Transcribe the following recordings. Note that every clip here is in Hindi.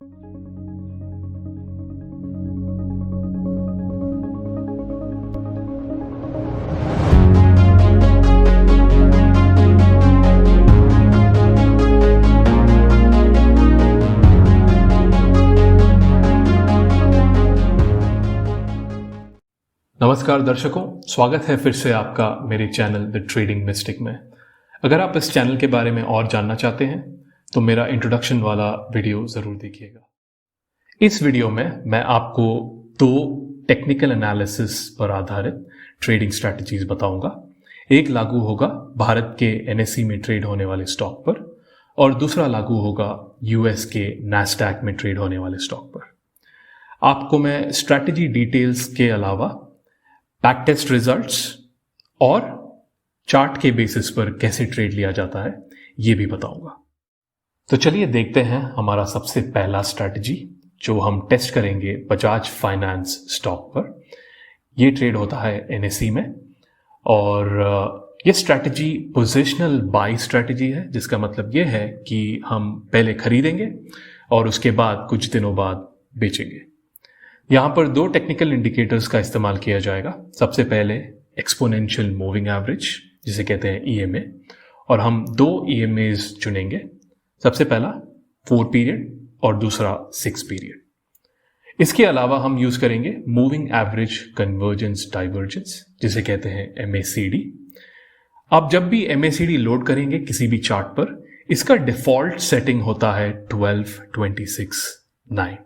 नमस्कार दर्शकों, स्वागत है फिर से आपका मेरे चैनल द ट्रेडिंग मिस्टिक में। अगर आप इस चैनल के बारे में और जानना चाहते हैं तो मेरा इंट्रोडक्शन वाला वीडियो ज़रूर देखिएगा। इस वीडियो में मैं आपको 2 टेक्निकल एनालिसिस पर आधारित ट्रेडिंग स्ट्रैटेजीज बताऊंगा। एक लागू होगा भारत के NSE में ट्रेड होने वाले स्टॉक पर और दूसरा लागू होगा US के नैस्डैक में ट्रेड होने वाले स्टॉक पर। आपको मैं स्ट्रैटेजी डिटेल्स के अलावा बैक टेस्ट रिजल्ट्स और चार्ट के बेसिस पर कैसे ट्रेड लिया जाता है ये भी बताऊंगा। तो चलिए देखते हैं हमारा सबसे पहला स्ट्रैटेजी जो हम टेस्ट करेंगे बजाज फाइनेंस स्टॉक पर। ये ट्रेड होता है NSE में और ये स्ट्रैटेजी पोजिशनल बाई स्ट्रैटेजी है, जिसका मतलब ये है कि हम पहले खरीदेंगे और उसके बाद कुछ दिनों बाद बेचेंगे। यहाँ पर 2 टेक्निकल इंडिकेटर्स का इस्तेमाल किया जाएगा। सबसे पहले एक्सपोनेंशियल मूविंग एवरेज जिसे कहते हैं EMA, और हम 2 EMAs चुनेंगे। सबसे पहला 4 पीरियड और दूसरा 6 पीरियड। इसके अलावा हम यूज करेंगे मूविंग एवरेज कन्वर्जेंस डाइवर्जेंस जिसे कहते हैं MACD। आप जब भी MACD लोड करेंगे किसी भी चार्ट पर, इसका डिफॉल्ट सेटिंग होता है 12, 26, 9।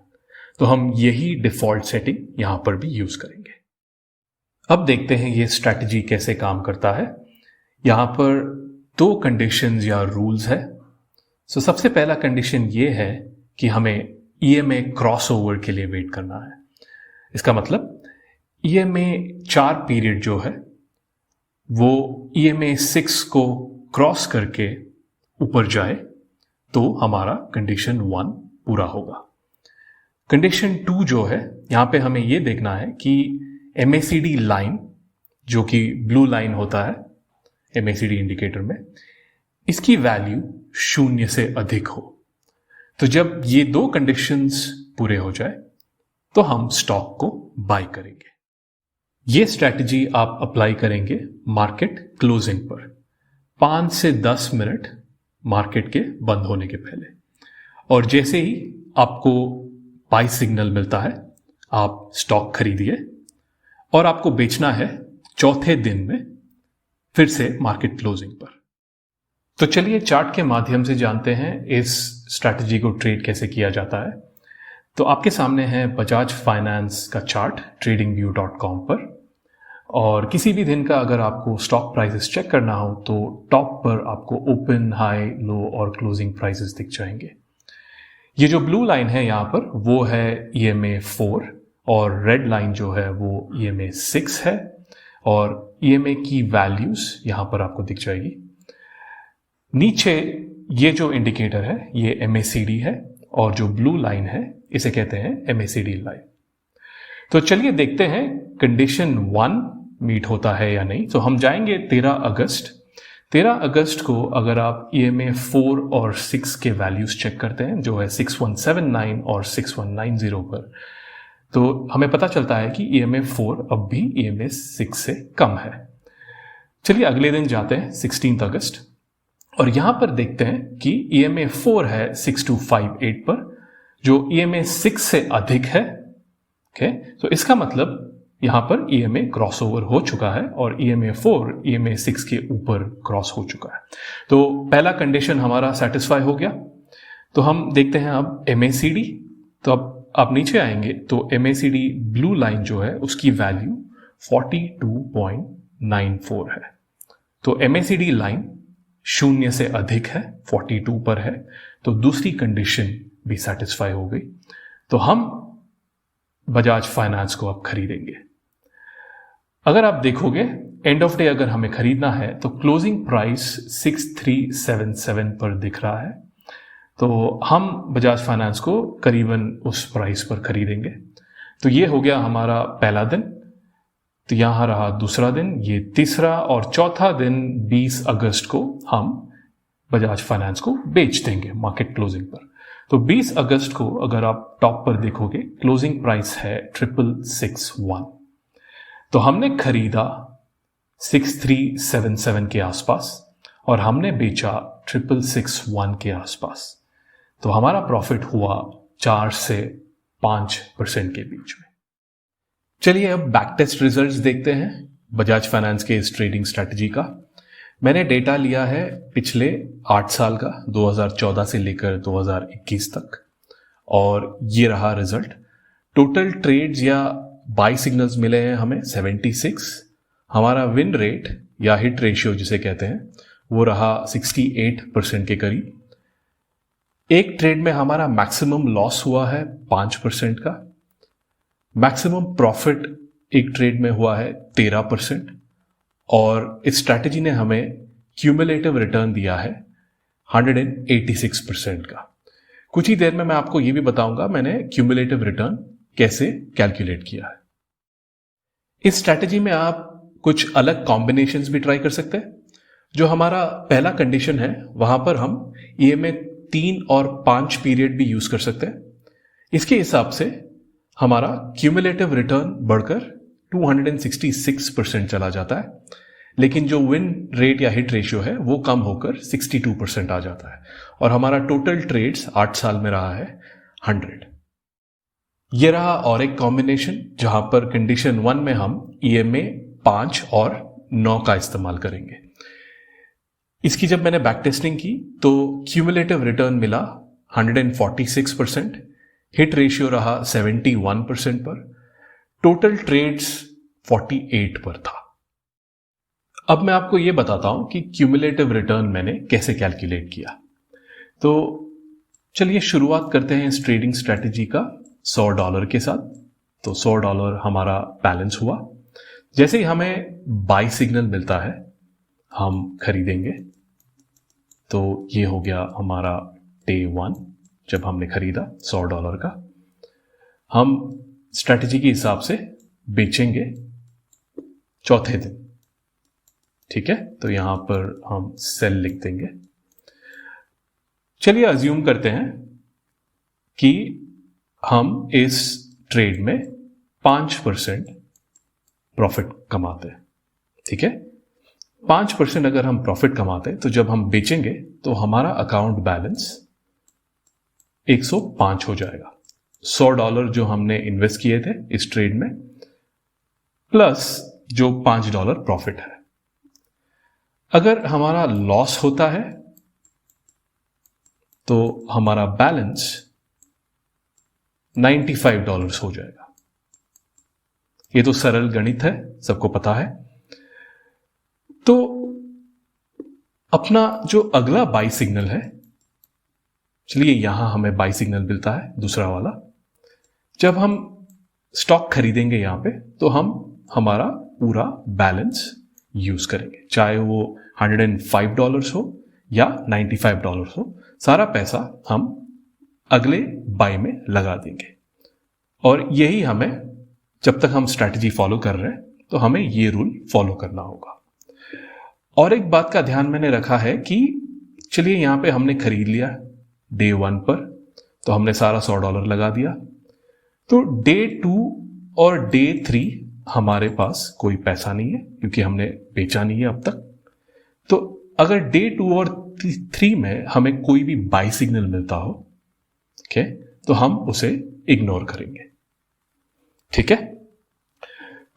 तो हम यही डिफॉल्ट सेटिंग यहां पर भी यूज करेंगे। अब देखते हैं ये स्ट्रैटेजी कैसे काम करता है। यहां पर 2 कंडीशंस या रूल्स है। सबसे पहला कंडीशन ये है कि हमें EMA क्रॉसओवर के लिए वेट करना है। इसका मतलब EMA 4 पीरियड जो है वो EMA 6 को क्रॉस करके ऊपर जाए तो हमारा कंडीशन 1 पूरा होगा। कंडीशन 2 जो है, यहां पे हमें यह देखना है कि MACD लाइन जो कि ब्लू लाइन होता है MACD इंडिकेटर में, इसकी वैल्यू 0 से अधिक हो। तो जब ये 2 कंडीशंस पूरे हो जाए तो हम स्टॉक को बाय करेंगे। ये स्ट्रैटेजी आप अप्लाई करेंगे मार्केट क्लोजिंग पर 5 से 10 मिनट मार्केट के बंद होने के पहले। और जैसे ही आपको बाय सिग्नल मिलता है आप स्टॉक खरीदिए और आपको बेचना है चौथे दिन में फिर से मार्केट क्लोजिंग पर। तो चलिए चार्ट के माध्यम से जानते हैं इस स्ट्रैटेजी को ट्रेड कैसे किया जाता है। तो आपके सामने है बजाज फाइनेंस का चार्ट tradingview.com पर, और किसी भी दिन का अगर आपको स्टॉक प्राइसेस चेक करना हो तो टॉप पर आपको ओपन, हाई, लो और क्लोजिंग प्राइसेस दिख जाएंगे। ये जो ब्लू लाइन है यहाँ पर वो है EMA 4 और रेड लाइन जो है वो EMA 6 है, और EMA की वैल्यूज यहाँ पर आपको दिख जाएगी। नीचे ये जो इंडिकेटर है ये MACD है और जो ब्लू लाइन है इसे कहते हैं MACD लाइन। तो चलिए देखते हैं कंडीशन 1 मीट होता है या नहीं। तो हम जाएंगे 13 अगस्त को अगर आप EMA 4 और 6 के वैल्यूज चेक करते हैं जो है 6179 और 6190 पर, तो हमें पता चलता है कि EMA 4 अब भी EMA 6 से कम है। चलिए अगले दिन जाते हैं 16 अगस्त और यहां पर देखते हैं कि EMA 4 है 6258 पर जो EMA 6 से अधिक है। ओके, तो इसका मतलब यहां पर EMA क्रॉसओवर हो चुका है और EMA 4 EMA 6 के ऊपर क्रॉस हो चुका है। तो पहला कंडीशन हमारा सेटिस्फाई हो गया। तो हम देखते हैं अब MACD। तो अब आप नीचे आएंगे तो MACD ब्लू लाइन जो है उसकी वैल्यू 42.94 है। तो MACD लाइन 0 से अधिक है, 42 पर है, तो दूसरी कंडीशन भी सेटिस्फाई हो गई। तो हम बजाज फाइनेंस को अब खरीदेंगे। अगर आप देखोगे एंड ऑफ डे अगर हमें खरीदना है तो क्लोजिंग प्राइस 6377 पर दिख रहा है, तो हम बजाज फाइनेंस को करीबन उस प्राइस पर खरीदेंगे। तो ये हो गया हमारा पहला दिन। तो यहां रहा दूसरा दिन, ये तीसरा और चौथा दिन 20 अगस्त को हम बजाज फाइनेंस को बेच देंगे मार्केट क्लोजिंग पर। तो 20 अगस्त को अगर आप टॉप पर देखोगे क्लोजिंग प्राइस है 6661। तो हमने खरीदा 6377 के आसपास और हमने बेचा 6661 के आसपास। तो हमारा प्रॉफिट हुआ 4 से 5% के बीच में। चलिए अब बैक टेस्ट रिजल्ट्स देखते हैं बजाज फाइनेंस के इस ट्रेडिंग स्ट्रैटेजी का। मैंने डेटा लिया है पिछले 8 साल का, 2014 से लेकर 2021 तक, और ये रहा रिजल्ट। टोटल ट्रेड्स या बाई सिग्नल्स मिले हैं हमें 76। हमारा विन रेट या हिट रेशियो जिसे कहते हैं वो रहा 68% के करीब। एक ट्रेड में हमारा मैक्सिमम लॉस हुआ है 5% का। मैक्सिमम प्रॉफिट एक ट्रेड में हुआ है 13%। और इस स्ट्रैटेजी ने हमें क्यूमुलेटिव रिटर्न दिया है 186% का। कुछ ही देर में मैं आपको यह भी बताऊंगा मैंने क्यूमुलेटिव रिटर्न कैसे कैलकुलेट किया है। इस स्ट्रैटेजी में आप कुछ अलग कॉम्बिनेशंस भी ट्राई कर सकते हैं। जो हमारा पहला कंडीशन है वहां पर हम ईएमए 3 और 5 पीरियड भी यूज कर सकते हैं। इसके हिसाब से हमारा क्यूमुलेटिव रिटर्न बढ़कर 266% चला जाता है, लेकिन जो विन रेट या हिट रेशियो है वो कम होकर 62% आ जाता है और हमारा टोटल ट्रेड्स 8 साल में रहा है 100। ये रहा और एक कॉम्बिनेशन जहां पर कंडीशन 1 में हम ईएमए 5 और 9 का इस्तेमाल करेंगे। इसकी जब मैंने बैक टेस्टिंग की तो क्यूमुलेटिव रिटर्न मिला 146%, हिट रेशियो रहा 71% पर, टोटल ट्रेड्स 48 पर था। अब मैं आपको यह बताता हूं कि क्यूमुलेटिव रिटर्न मैंने कैसे कैलकुलेट किया। तो चलिए शुरुआत करते हैं इस ट्रेडिंग स्ट्रैटेजी का $100 के साथ। तो $100 हमारा बैलेंस हुआ। जैसे ही हमें बाई सिग्नल मिलता है हम खरीदेंगे। तो ये हो गया हमारा डे 1 जब हमने खरीदा $100 का। हम स्ट्रैटेजी के हिसाब से बेचेंगे चौथे दिन। ठीक है, तो यहां पर हम सेल लिख देंगे। चलिए अज्यूम करते हैं कि हम इस ट्रेड में 5% प्रॉफिट कमाते हैं। ठीक है, 5% अगर हम प्रॉफिट कमाते हैं तो जब हम बेचेंगे तो हमारा अकाउंट बैलेंस 105 हो जाएगा। $100 जो हमने इन्वेस्ट किए थे इस ट्रेड में प्लस जो $5 प्रॉफिट है। अगर हमारा लॉस होता है तो हमारा बैलेंस $95 हो जाएगा। ये तो सरल गणित है, सबको पता है। तो अपना जो अगला बाई सिग्नल है, चलिए यहां हमें बाई सिग्नल मिलता है दूसरा वाला। जब हम स्टॉक खरीदेंगे यहां पे तो हम हमारा पूरा बैलेंस यूज करेंगे, चाहे वो $105 हो या $95 हो। सारा पैसा हम अगले बाई में लगा देंगे। और यही हमें, जब तक हम स्ट्रैटेजी फॉलो कर रहे हैं तो हमें ये रूल फॉलो करना होगा। और एक बात का ध्यान मैंने रखा है कि चलिए यहां पे हमने खरीद लिया डे 1 पर, तो हमने सारा $100 लगा दिया। तो डे 2 और डे 3 हमारे पास कोई पैसा नहीं है क्योंकि हमने बेचा नहीं है अब तक। तो अगर डे 2 और 3 में हमें कोई भी बाई सिग्नल मिलता हो, ओके, तो हम उसे इग्नोर करेंगे। ठीक है,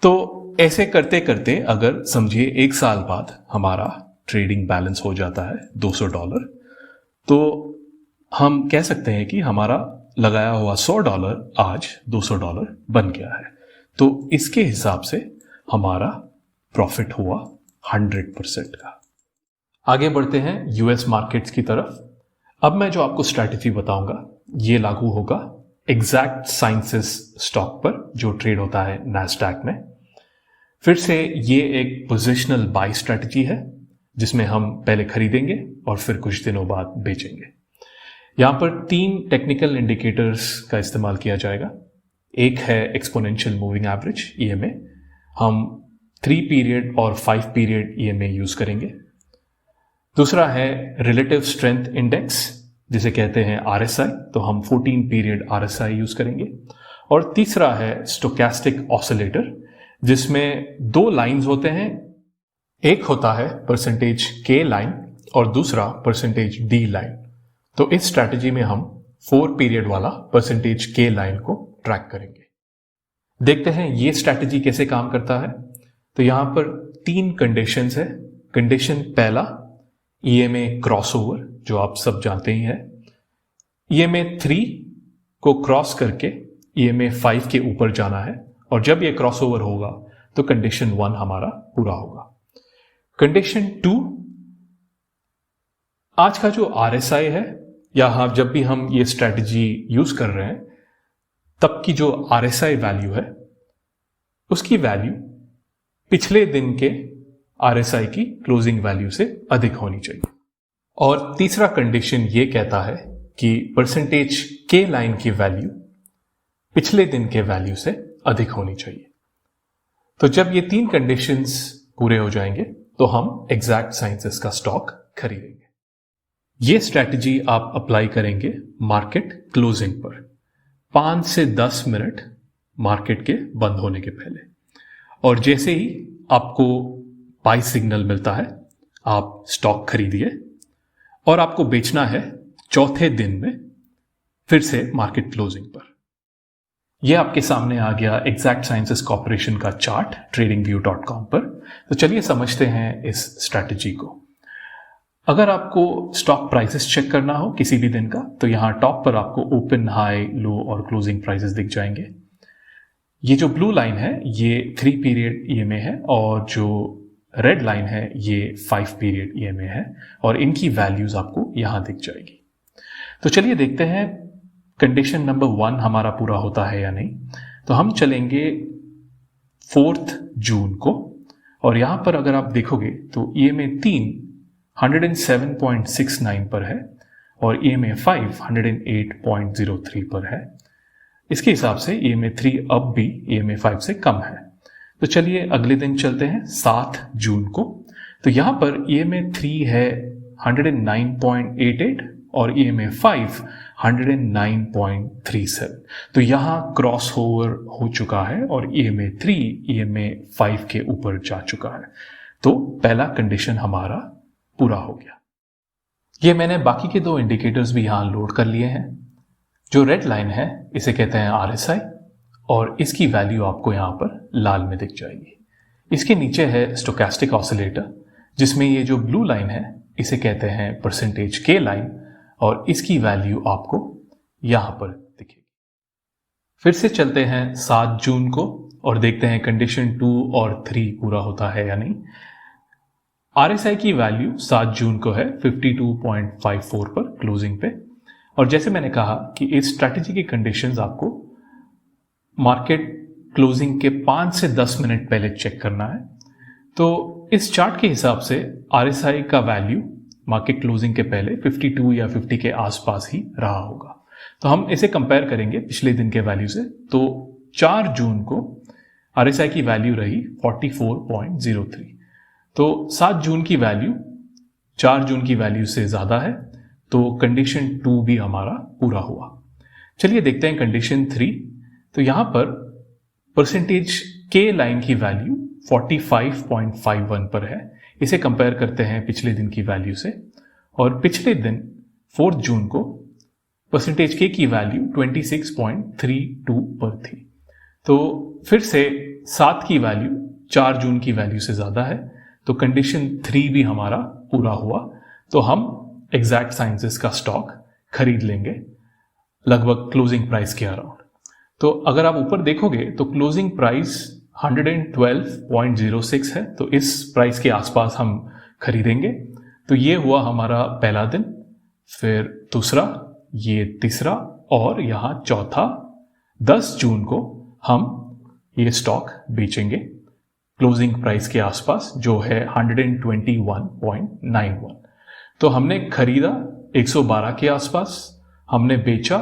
तो ऐसे करते करते अगर समझिए 1 साल बाद हमारा ट्रेडिंग बैलेंस हो जाता है $200, तो हम कह सकते हैं कि हमारा लगाया हुआ $100 आज $200 बन गया है। तो इसके हिसाब से हमारा प्रॉफिट हुआ 100% का। आगे बढ़ते हैं यूएस मार्केट्स की तरफ। अब मैं जो आपको स्ट्रैटेजी बताऊंगा ये लागू होगा एग्जैक्ट साइंसेस स्टॉक पर जो ट्रेड होता है नैस्डैक में। फिर से ये एक पोजिशनल बाई स्ट्रैटेजी है जिसमें हम पहले खरीदेंगे और फिर कुछ दिनों बाद बेचेंगे। यहां पर 3 टेक्निकल इंडिकेटर्स का इस्तेमाल किया जाएगा। एक है एक्सपोनेंशियल मूविंग एवरेज ईएमए, हम 3 पीरियड और 5 पीरियड ईएमए यूज करेंगे। दूसरा है रिलेटिव स्ट्रेंथ इंडेक्स, जिसे कहते हैं RSI, तो हम 14 पीरियड RSI यूज करेंगे। और तीसरा है स्टोकेस्टिक ऑसिलेटर, जिसमें दो लाइंस होते हैं, एक होता है परसेंटेज K लाइन और दूसरा परसेंटेज D लाइन। तो इस स्ट्रैटेजी में हम 4 पीरियड वाला परसेंटेज K लाइन को ट्रैक करेंगे। देखते हैं ये स्ट्रैटेजी कैसे काम करता है। तो यहां पर 3 कंडीशंस है। कंडीशन पहला, EMA क्रॉसओवर, जो आप सब जानते ही है। EMA 3 को क्रॉस करके EMA 5 के ऊपर जाना है, और जब ये क्रॉसओवर होगा तो कंडीशन 1 हमारा पूरा होगा। कंडीशन 2, आज का जो RSI है, या जब भी हम ये स्ट्रैटेजी यूज कर रहे हैं तब की जो RSI वैल्यू है, उसकी वैल्यू पिछले दिन के RSI की क्लोजिंग वैल्यू से अधिक होनी चाहिए। और तीसरा कंडीशन ये कहता है कि परसेंटेज K लाइन की वैल्यू पिछले दिन के वैल्यू से अधिक होनी चाहिए। तो जब ये 3 कंडीशंस पूरे हो जाएंगे तो हम एग्जैक्ट साइंसेस का स्टॉक खरीदेंगे। ये स्ट्रैटेजी आप अप्लाई करेंगे मार्केट क्लोजिंग पर 5 से 10 मिनट मार्केट के बंद होने के पहले। और जैसे ही आपको बाय सिग्नल मिलता है, आप स्टॉक खरीदिए, और आपको बेचना है चौथे दिन में फिर से मार्केट क्लोजिंग पर। यह आपके सामने आ गया एग्जैक्ट साइंसेस कॉर्पोरेशन का चार्ट tradingview.com पर। तो चलिए समझते हैं इस स्ट्रैटेजी को। अगर आपको स्टॉक प्राइसेस चेक करना हो किसी भी दिन का, तो यहां टॉप पर आपको ओपन, हाई, लो और क्लोजिंग प्राइसेस दिख जाएंगे। ये जो ब्लू लाइन है ये 3 पीरियड EMA है, और जो रेड लाइन है ये 5 पीरियड EMA है, और इनकी वैल्यूज आपको यहां दिख जाएगी। तो चलिए देखते हैं कंडीशन नंबर 1 हमारा पूरा होता है या नहीं। तो हम चलेंगे 4 जून को, और यहां पर अगर आप देखोगे तो EMA 3 107.69 पर है और EMA 5 108.03 पर है। इसके हिसाब से EMA 3 अब भी EMA 5 से कम है। तो चलिए अगले दिन चलते हैं 7 जून को। तो यहां पर EMA 3 है 109.88 और EMA 5 109.37। तो यहां क्रॉस ओवर हो चुका है और EMA 3 EMA 5 के ऊपर जा चुका है। तो पहला कंडीशन हमारा पूरा हो गया। ये मैंने बाकी के 2 इंडिकेटर्स भी यहां लोड कर लिए हैं। जो रेड लाइन है इसे कहते हैं RSI, और इसकी वैल्यू आपको यहां पर लाल में दिख जाएगी। इसके नीचे है स्टोकेस्टिक ऑसिलेटर, जिसमें ये जो ब्लू लाइन है इसे कहते हैं परसेंटेज K लाइन, और इसकी वैल्यू आपको यहां पर दिखेगी। फिर से चलते हैं 7 जून को और देखते हैं कंडीशन 2 और 3 पूरा होता है या नहीं। RSI की वैल्यू 7 जून को है 52.54 पर क्लोजिंग पे, और जैसे मैंने कहा कि इस स्ट्रैटेजी की कंडीशंस आपको मार्केट क्लोजिंग के 5 से 10 मिनट पहले चेक करना है। तो इस चार्ट के हिसाब से RSI का वैल्यू मार्केट क्लोजिंग के पहले 52 या 50 के आसपास ही रहा होगा। तो हम इसे कंपेयर करेंगे पिछले दिन के वैल्यू से। तो 4 जून को RSI की वैल्यू रही 44.03। तो 7 जून की वैल्यू 4 जून की वैल्यू से ज्यादा है, तो कंडीशन 2 भी हमारा पूरा हुआ। चलिए देखते हैं कंडीशन 3। तो यहां पर परसेंटेज K लाइन की वैल्यू 45.51 पर है। इसे कंपेयर करते हैं पिछले दिन की वैल्यू से, और पिछले दिन 4 जून को परसेंटेज K की वैल्यू 26.32 पर थी। तो फिर से 7 की वैल्यू 4 जून की वैल्यू से ज्यादा है, तो कंडीशन 3 भी हमारा पूरा हुआ। तो हम एग्जैक्ट साइंसेस का स्टॉक खरीद लेंगे लगभग क्लोजिंग प्राइस के अराउंड। तो अगर आप ऊपर देखोगे तो क्लोजिंग प्राइस 112.06 है, तो इस प्राइस के आसपास हम खरीदेंगे। तो ये हुआ हमारा पहला दिन, फिर दूसरा, ये तीसरा, और यहां चौथा 10 जून को हम ये स्टॉक बेचेंगे क्लोजिंग प्राइस के आसपास, जो है 121.91। तो हमने खरीदा 112 के आसपास, हमने बेचा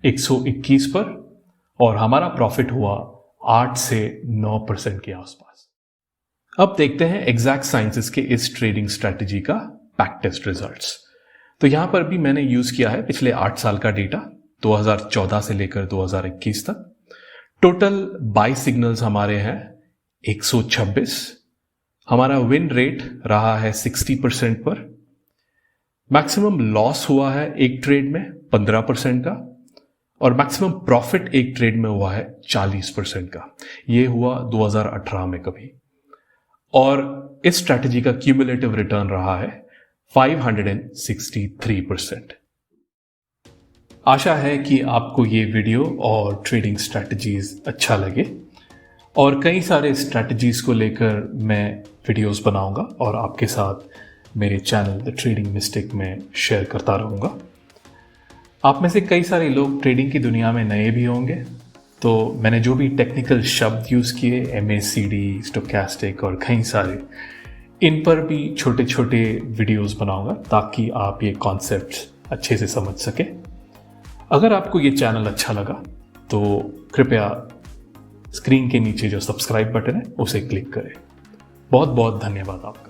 121 पर, और हमारा प्रॉफिट हुआ 8 से 9% के आसपास। अब देखते हैं एग्जैक्ट साइंसेस के इस ट्रेडिंग स्ट्रेटजी का बैक टेस्ट रिजल्ट्स। तो यहां पर भी मैंने यूज किया है पिछले 8 साल का डेटा, 2014 से लेकर 2021 तक। टोटल बाय सिग्नल्स हमारे हैं 126। हमारा विन रेट रहा है 60% पर। मैक्सिमम लॉस हुआ है एक ट्रेड में 15% का, और मैक्सिमम प्रॉफिट एक ट्रेड में हुआ है 40% का। ये हुआ 2018 में कभी। और इस स्ट्रैटेजी का क्यूमुलेटिव रिटर्न रहा है 563%। आशा है कि आपको ये वीडियो और ट्रेडिंग स्ट्रैटेजीज अच्छा लगे, और कई सारे स्ट्रैटेजीज को लेकर मैं वीडियोस बनाऊंगा और आपके साथ मेरे चैनल द ट्रेडिंग मिस्टिक में शेयर करता रहूंगा। आप में से कई सारे लोग ट्रेडिंग की दुनिया में नए भी होंगे, तो मैंने जो भी टेक्निकल शब्द यूज़ किए, MACD, स्टोकैस्टिक और कई सारे, इन पर भी छोटे छोटे वीडियोस बनाऊंगा ताकि आप ये कॉन्सेप्ट्स अच्छे से समझ सके। अगर आपको ये चैनल अच्छा लगा तो कृपया स्क्रीन के नीचे जो सब्सक्राइब बटन है उसे क्लिक करें। बहुत बहुत धन्यवाद आपका।